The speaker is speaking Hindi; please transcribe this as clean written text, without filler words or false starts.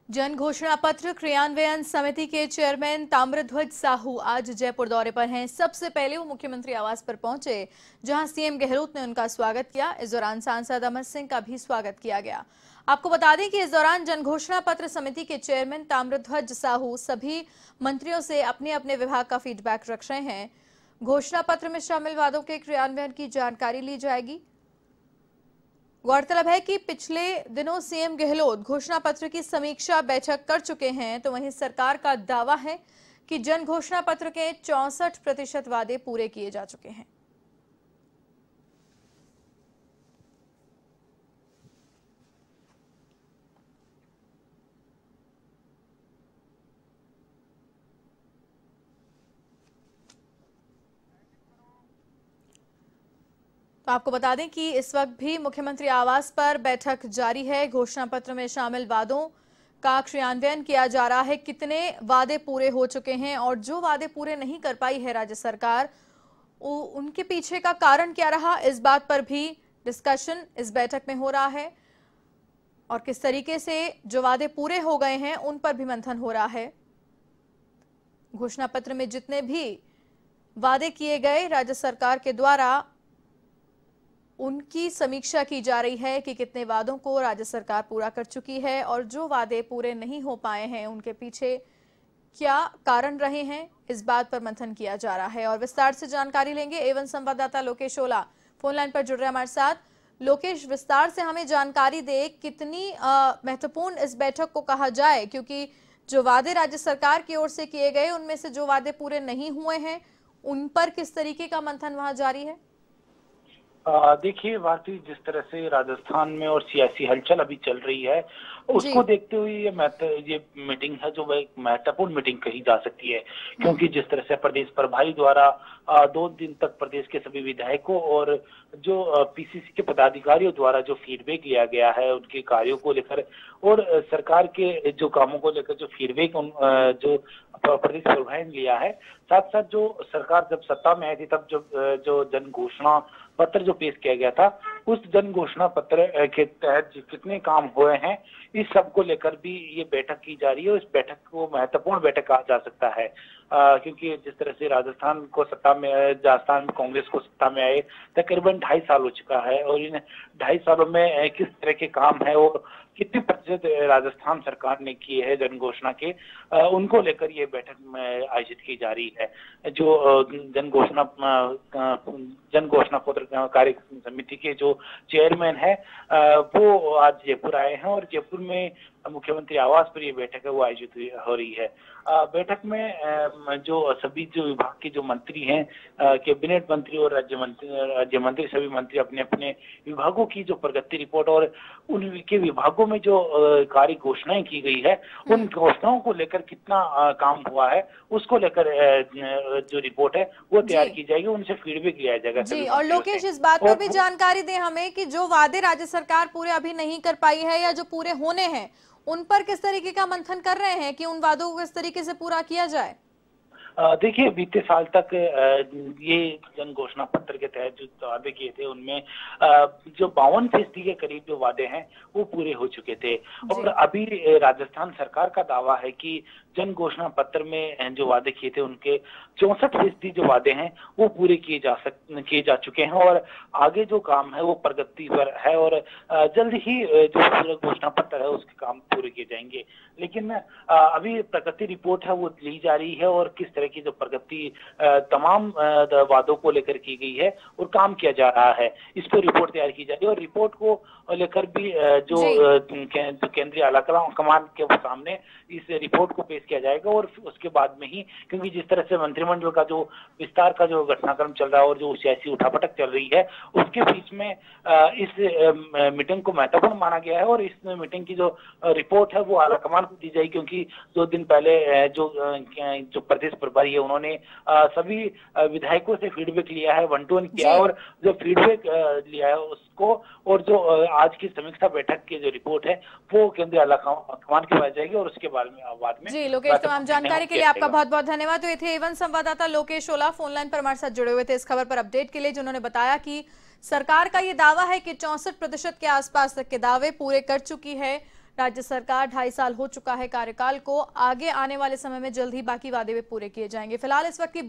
जन घोषणा पत्र क्रियान्वयन समिति के चेयरमैन ताम्रध्वज साहू आज जयपुर दौरे पर हैं। सबसे पहले वो मुख्यमंत्री आवास पर पहुंचे, जहां सीएम गहलोत ने उनका स्वागत किया। इस दौरान सांसद अमर सिंह का भी स्वागत किया गया। आपको बता दें कि इस दौरान जन घोषणा पत्र समिति के चेयरमैन ताम्रध्वज साहू सभी मंत्रियों से अपने अपने विभाग का फीडबैक रख रहे हैं। घोषणा पत्र में शामिल वादों के क्रियान्वयन की जानकारी ली जाएगी। गौरतलब है कि पिछले दिनों सीएम गहलोत घोषणा पत्र की समीक्षा बैठक कर चुके हैं, तो वहीं सरकार का दावा है कि जन घोषणा पत्र के 64% वादे पूरे किए जा चुके हैं। तो आपको बता दें कि इस वक्त भी मुख्यमंत्री आवास पर बैठक जारी है। घोषणा पत्र में शामिल वादों का क्रियान्वयन किया जा रहा है। कितने वादे पूरे हो चुके हैं और जो वादे पूरे नहीं कर पाई है राज्य सरकार, उनके पीछे का कारण क्या रहा, इस बात पर भी डिस्कशन इस बैठक में हो रहा है। और किस तरीके से जो वादे पूरे हो गए हैं उन पर भी मंथन हो रहा है। घोषणा पत्र में जितने भी वादे किए गए राज्य सरकार के द्वारा, उनकी समीक्षा की जा रही है कि कितने वादों को राज्य सरकार पूरा कर चुकी है और जो वादे पूरे नहीं हो पाए हैं उनके पीछे क्या कारण रहे हैं, इस बात पर मंथन किया जा रहा है। और विस्तार से जानकारी लेंगे एवन संवाददाता लोकेश ओला फोन लाइन पर जुड़ रहे हैं हमारे साथ। लोकेश, विस्तार से हमें जानकारी दे, कितनी महत्वपूर्ण इस बैठक को कहा जाए, क्योंकि जो वादे राज्य सरकार की ओर से किए गए उनमें से जो वादे पूरे नहीं हुए हैं उन पर किस तरीके का मंथन वहां जारी है? देखिए, वाकई जिस तरह से राजस्थान में और सियासी हलचल अभी चल रही है, उसको देखते हुए ये मीटिंग है जो एक महत्वपूर्ण मीटिंग कही जा सकती है। क्योंकि जिस तरह से प्रदेश प्रभारी द्वारा 2 दिन तक प्रदेश के सभी विधायकों और जो पीसीसी के पदाधिकारियों द्वारा जो फीडबैक लिया गया है उनके कार्यों को लेकर और सरकार के जो कामों को लेकर जो फीडबैक जो प्रदेश प्रभारी ने लिया है, साथ साथ जो सरकार जब सत्ता में आई थी तब जो जन घोषणा पत्र जो पेश किया गया था, उस जन घोषणा पत्र के तहत कितने काम हुए हैं, इस सब को लेकर भी ये बैठक की जा रही है। और इस बैठक को महत्वपूर्ण बैठक कहा जा सकता है, क्योंकि जिस तरह से राजस्थान में कांग्रेस को सत्ता में आए तकरीबन 2.5 साल हो चुका है और इन 2.5 सालों में किस तरह के काम है और कितने प्रतिशत राजस्थान सरकार ने किए हैं जन घोषणा के, उनको लेकर ये बैठक में आयोजित की जा रही है। जो जन घोषणा पत्र कार्य समिति के जो चेयरमैन है, वो आज जयपुर आए हैं और जयपुर में मुख्यमंत्री आवास पर ये बैठक है वो आयोजित हो रही है। बैठक में जो सभी जो विभाग के जो मंत्री हैं, कैबिनेट मंत्री और राज्य मंत्री सभी मंत्री अपने अपने विभागों की जो प्रगति रिपोर्ट और उनके विभागों में जो कार्य घोषणाएं की गई है, उन घोषणाओं को लेकर कितना काम हुआ है उसको लेकर जो रिपोर्ट है वो तैयार की जाएगी, उनसे फीडबैक लिया जाएगा। जी, और लोकेश, इस बात पर भी जानकारी दें हमें कि जो वादे राज्य सरकार पूरे अभी नहीं कर पाई है या जो पूरे होने हैं उन पर किस तरीके का मंथन कर रहे हैं कि उन वादों को किस तरीके से पूरा किया जाए? देखिए, बीते साल तक ये जन घोषणा पत्र के तहत जो वादे किए थे उनमें जो 52% के करीब जो वादे हैं वो पूरे हो चुके थे। और अभी राजस्थान सरकार का दावा है कि जन घोषणा पत्र में जो वादे किए थे उनके 64% जो वादे हैं वो पूरे किए जा चुके हैं और आगे जो काम है वो प्रगति पर है और जल्द ही जो पूरा घोषणा पत्र है उसके काम पूरे किए जाएंगे। लेकिन अभी प्रगति रिपोर्ट है वो ली जा रही है और किस तरह की जो प्रगति तमाम वादों को लेकर की गई है और काम किया जा रहा है, इस पर रिपोर्ट तैयार की जा रही है। और रिपोर्ट को लेकर भी जो केंद्रीय आला कमान के सामने इस रिपोर्ट को पेश किया जाएगा और उसके बाद में ही, क्योंकि जिस तरह से मंत्रिमंडल का जो विस्तार का जो घटनाक्रम चल रहा है और जो सियासी उठापटक चल रही है, उसके बीच में इस मीटिंग को महत्वपूर्ण माना गया है और इस मीटिंग की जो रिपोर्ट है वो आला कमान को दी जाएगी। क्योंकि 2 दिन पहले जो प्रदेश प्रभारी है उन्होंने सभी विधायकों से फीडबैक लिया है, 1-to-1 किया और जो फीडबैक लिया है उसको और जो आज की समीक्षा बैठक की जो रिपोर्ट है वो केंद्रीय आला कमान के पास जाएगी और उसके बाद में जी लोकेश, तमाम जानकारी के लिए आपका बहुत बहुत धन्यवाद। तो ये थे एवन संवाददाता लोकेश ओला फोन लाइन पर हमारे साथ जुड़े हुए थे इस खबर पर अपडेट के लिए, जिन्होंने बताया कि सरकार का ये दावा है कि 64% के आसपास तक के दावे पूरे कर चुकी है राज्य सरकार 2.5 साल हो चुका है कार्यकाल को, आगे आने वाले समय में जल्द ही बाकी वादे भी पूरे किए जाएंगे। फिलहाल इस वक्त की